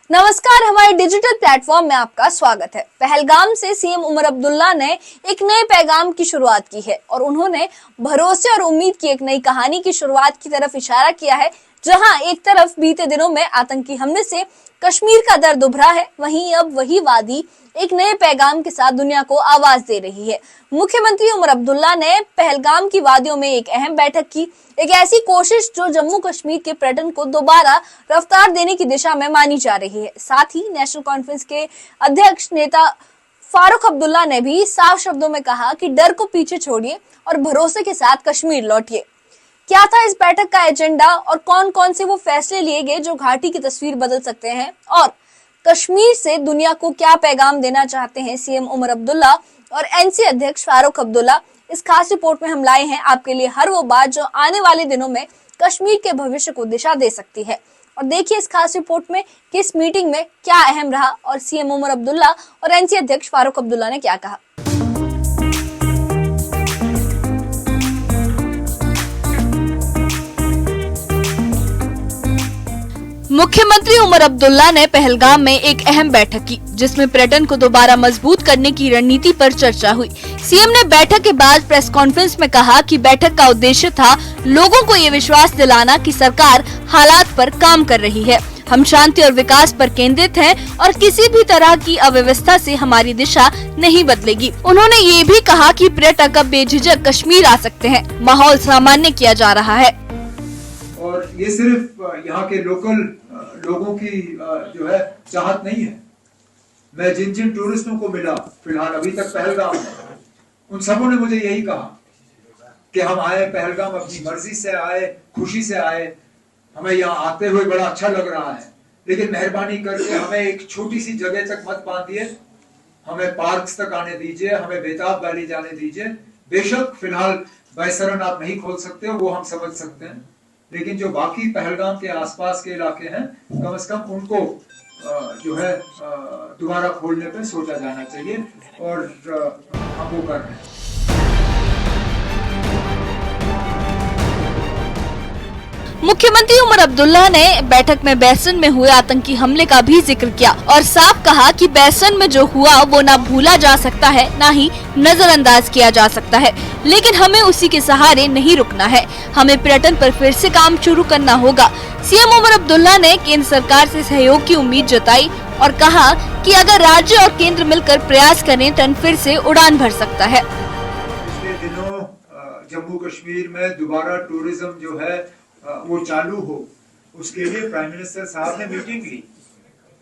नमस्कार, हमारे digital platform में आपका स्वागत है। पहलगाम से सीएम उमर अब्दुल्ला ने एक नए पैगाम की शुरुआत की है और उन्होंने भरोसे और उम्मीद की एक नई कहानी की शुरुआत की तरफ इशारा किया है। जहां एक तरफ बीते दिनों में आतंकी हमले से कश्मीर का दर्द उभरा है, वहीं अब वही वादी एक नए पैगाम के साथ दुनिया को आवाज दे रही है। मुख्यमंत्री उमर अब्दुल्ला ने पहलगाम की वादियों में एक अहम बैठक की, एक ऐसी कोशिश जो जम्मू कश्मीर के पर्यटन को दोबारा रफ्तार देने की दिशा में मानी जा रही है। साथ ही नेशनल कॉन्फ्रेंस के अध्यक्ष नेता फारूक अब्दुल्ला ने भी साफ शब्दों में कहा कि डर को पीछे छोड़िए और भरोसे के साथ कश्मीर लौटिए। क्या था इस बैठक का एजेंडा और कौन कौन से वो फैसले लिए गए जो घाटी की तस्वीर बदल सकते हैं, और कश्मीर से दुनिया को क्या पैगाम देना चाहते हैं सीएम उमर अब्दुल्ला और एनसी अध्यक्ष फारूक अब्दुल्ला। इस खास रिपोर्ट में हम लाए हैं आपके लिए हर वो बात जो आने वाले दिनों में कश्मीर के भविष्य को दिशा दे सकती है। और देखिए इस खास रिपोर्ट में कि इस मीटिंग में क्या अहम रहा और सीएम उमर अब्दुल्ला और एनसी अध्यक्ष फारूक अब्दुल्ला ने क्या कहा। मुख्यमंत्री उमर अब्दुल्ला ने पहलगाम में एक अहम बैठक की, जिसमें पर्यटन को दोबारा मजबूत करने की रणनीति पर चर्चा हुई। सीएम ने बैठक के बाद प्रेस कॉन्फ्रेंस में कहा कि बैठक का उद्देश्य था लोगों को ये विश्वास दिलाना कि सरकार हालात पर काम कर रही है। हम शांति और विकास पर केंद्रित हैं और किसी भी तरह की अव्यवस्था से हमारी दिशा नहीं बदलेगी। उन्होंने ये भी कहा कि पर्यटक अब बेझिझक कश्मीर आ सकते हैं, माहौल सामान्य किया जा रहा है। और ये सिर्फ यहाँ के लोकल लोगों की जो है चाहत नहीं है। मैं जिन जिन टूरिस्टों को मिला फिलहाल अभी तक पहलगाम में, उन सबों ने मुझे यही कहा कि हम आए पहलगाम, अपनी मर्जी से आए, खुशी से आए, हमें यहाँ आते हुए बड़ा अच्छा लग रहा है, लेकिन मेहरबानी करके हमें एक छोटी सी जगह तक मत बांधिए, हमें पार्क्स तक आने दीजिए, हमें बेताब वैली जाने दीजिए। बेशक फिलहाल बैसरन आप नहीं खोल सकते हो, वो हम समझ सकते हैं, लेकिन जो बाकी पहलगाम के आसपास के इलाके हैं, कम से कम उनको जो है दोबारा खोलने पे सोचा जाना चाहिए और हम वो कर रहे हैं। मुख्यमंत्री उमर अब्दुल्ला ने बैठक में बैसन में हुए आतंकी हमले का भी जिक्र किया और साफ कहा कि बैसन में जो हुआ वो ना भूला जा सकता है, ना ही नजरअंदाज किया जा सकता है, लेकिन हमें उसी के सहारे नहीं रुकना है। हमें पर्यटन पर फिर से काम शुरू करना होगा। सीएम उमर अब्दुल्ला ने केंद्र सरकार से सहयोग की उम्मीद जताई और कहा कि अगर राज्य और केंद्र मिलकर प्रयास करें तो फिर से उड़ान भर सकता है। पिछले दिनों जम्मू कश्मीर में दोबारा टूरिज्म जो है वो चालू हो, उसके लिए प्राइम मिनिस्टर साहब ने मीटिंग ली।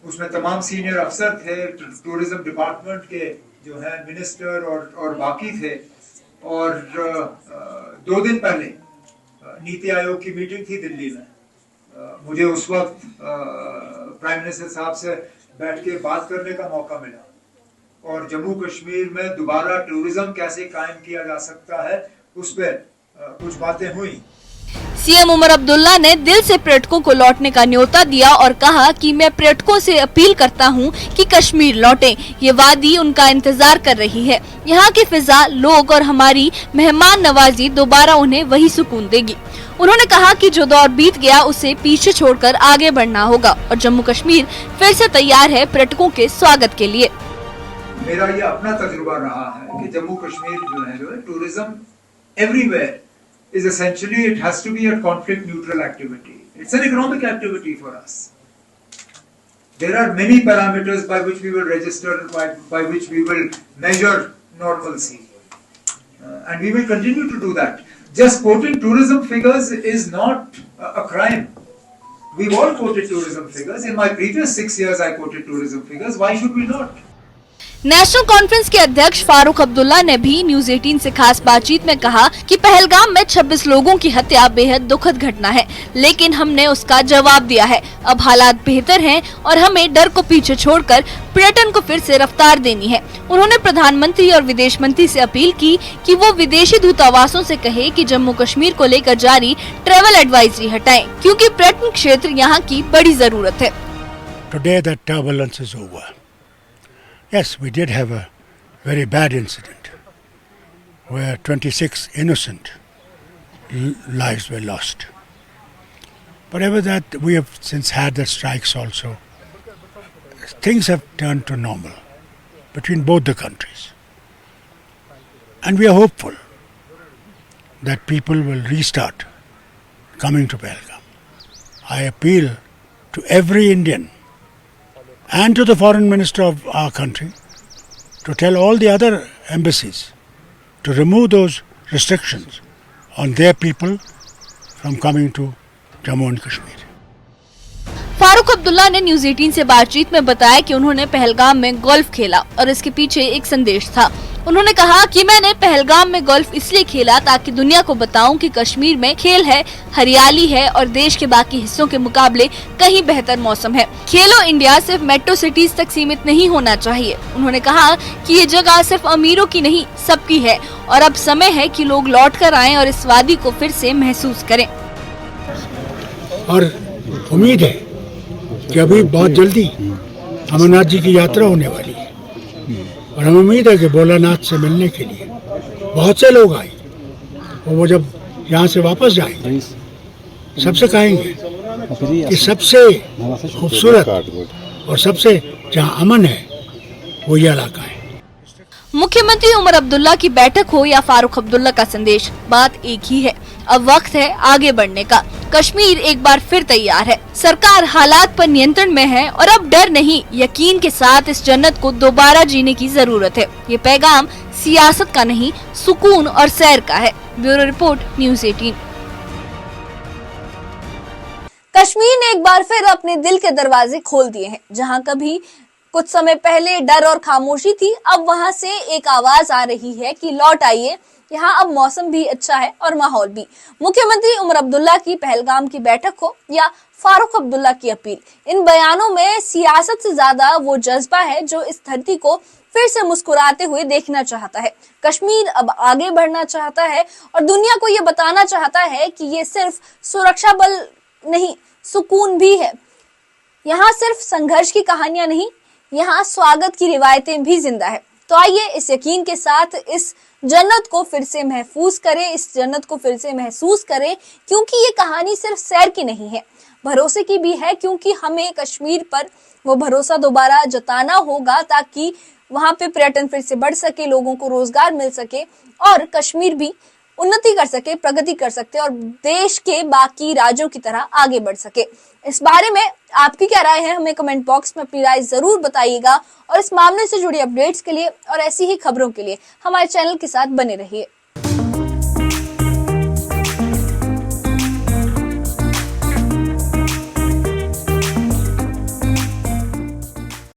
उसमें तमाम सीनियर अफसर थे, टूरिज्म डिपार्टमेंट के जो है मिनिस्टर और बाकी थे। और 2 दिन पहले नीति आयोग की मीटिंग थी दिल्ली में। मुझे उस वक्त प्राइम मिनिस्टर साहब से बैठ के बात करने का मौका मिला और जम्मू कश्मीर में दोबारा टूरिज्म कैसे कायम किया जा सकता है उस पर कुछ बातें हुई। सीएम उमर अब्दुल्ला ने दिल से पर्यटकों को लौटने का न्योता दिया और कहा कि मैं पर्यटकों से अपील करता हूं कि कश्मीर लौटें। ये वादी उनका इंतजार कर रही है। यहाँ की फिजा, लोग और हमारी मेहमान नवाजी दोबारा उन्हें वही सुकून देगी। उन्होंने कहा कि जो दौर बीत गया उसे पीछे छोड़कर आगे बढ़ना होगा और जम्मू कश्मीर फिर से तैयार है पर्यटकों के स्वागत के लिए। मेरा ये अपना तजुर्बा रहा है कि जम्मू कश्मीर जो है tourism everywhere is essentially, it has to be a conflict neutral activity. It's an economic activity for us. There are many parameters by which we will register, by which we will measure normalcy. And we will continue to do that. Just quoting tourism figures is not a crime. We've all quoted tourism figures. In my previous 6 years I quoted tourism figures. Why should we not? National conference के अध्यक्ष फारूक अब्दुल्ला ने भी news 18 से खास बातचीत में कहा कि पहलगाम में 26 लोगों की हत्या बेहद दुखद घटना है, लेकिन हमने उसका जवाब दिया है। अब हालात बेहतर हैं और हमें डर को पीछे छोड़कर पर्यटन को फिर से रफ्तार देनी है। उन्होंने प्रधानमंत्री और विदेश मंत्री से अपील की कि वो विदेशी दूतावासों से कहे कि जम्मू कश्मीर को लेकर जारी ट्रैवल एडवाइजरी हटाएं, क्योंकि पर्यटन क्षेत्र यहाँ की बड़ी जरूरत है। Today the turbulence is over. Yes, we did have a very bad incident where 26 innocent lives were lost. But ever that, we have since had the strikes also. things have turned to normal between both the countries. And we are hopeful that people will restart coming to Pahalgam. I appeal to every Indian and to the foreign minister of our country to tell all the other embassies to remove those restrictions on their people from coming to Jammu and Kashmir. Farooq Abdullah ने news 18 से बातचीत में बताया कि उन्होंने पहलगाम में golf खेला और इसके पीछे एक संदेश था। उन्होंने कहा कि मैंने पहलगाम में गोल्फ इसलिए खेला ताकि दुनिया को बताऊं कि कश्मीर में खेल है, हरियाली है और देश के बाकी हिस्सों के मुकाबले कहीं बेहतर मौसम है। खेलो इंडिया सिर्फ मेट्रो सिटीज तक सीमित नहीं होना चाहिए। उन्होंने कहा कि ये जगह सिर्फ अमीरों की नहीं, सबकी है और अब समय है कि लोग लौट कर आएं और इस वादी को फिर से महसूस करें। और उम्मीद है कि अभी बहुत जल्दी अमरनाथ जी की यात्रा होने वाली है और हमें उम्मीद है कि भोलानाथ से मिलने के लिए बहुत से लोग आए और वो जब यहाँ से वापस जाएंगे सबसे कहेंगे कि सबसे खूबसूरत और सबसे जहाँ अमन है वो ये इलाका है। मुख्यमंत्री उमर अब्दुल्ला की बैठक हो या फारूक अब्दुल्ला का संदेश, बात एक ही है। अब वक्त है आगे बढ़ने का। कश्मीर एक बार फिर तैयार है। सरकार हालात पर नियंत्रण में है और अब डर नहीं, यकीन के साथ इस जन्नत को दोबारा जीने की जरूरत है। ये पैगाम सियासत का नहीं, सुकून और सैर का है। Bureau report, news 18। कश्मीर ने एक बार फिर अपने दिल के दरवाजे खोल दिए हैं। जहां कभी कुछ समय पहले डर और खामोशी थी, अब वहां से एक आवाज आ रही है कि लौट आइए। यहाँ अब मौसम भी अच्छा है और माहौल भी। मुख्यमंत्री उमर अब्दुल्ला की पहलगाम की बैठक हो या फारूक अब्दुल्ला की अपील, इन बयानों में सियासत से ज्यादा वो जज्बा है जो इस धरती को फिर से मुस्कुराते हुए देखना चाहता है। कश्मीर अब आगे बढ़ना चाहता है और दुनिया को ये बताना चाहता है कि ये सिर्फ सुरक्षा बल नहीं, सुकून भी है। यहाँ सिर्फ संघर्ष की कहानियां नहीं, यहाँ स्वागत की रिवायतें भी जिंदा है। तो आइए इस यकीन के साथ इस जन्नत को फिर से महफूज करें, इस जन्नत को फिर से महसूस करें, क्योंकि ये कहानी सिर्फ सैर की नहीं है, भरोसे की भी है। क्योंकि हमें कश्मीर पर वो भरोसा दोबारा जताना होगा ताकि वहां पे पर्यटन फिर से बढ़ सके, लोगों को रोजगार मिल सके और कश्मीर भी उन्नति कर सके, प्रगति कर सकते और देश के बाकी राज्यों की तरह आगे बढ़ सके। इस बारे में आपकी क्या राय है, हमें कमेंट बॉक्स में अपनी राय जरूर बताइएगा और इस मामले से जुड़ी अपडेट्स के लिए और ऐसी ही खबरों के लिए हमारे चैनल के साथ बने रहिए।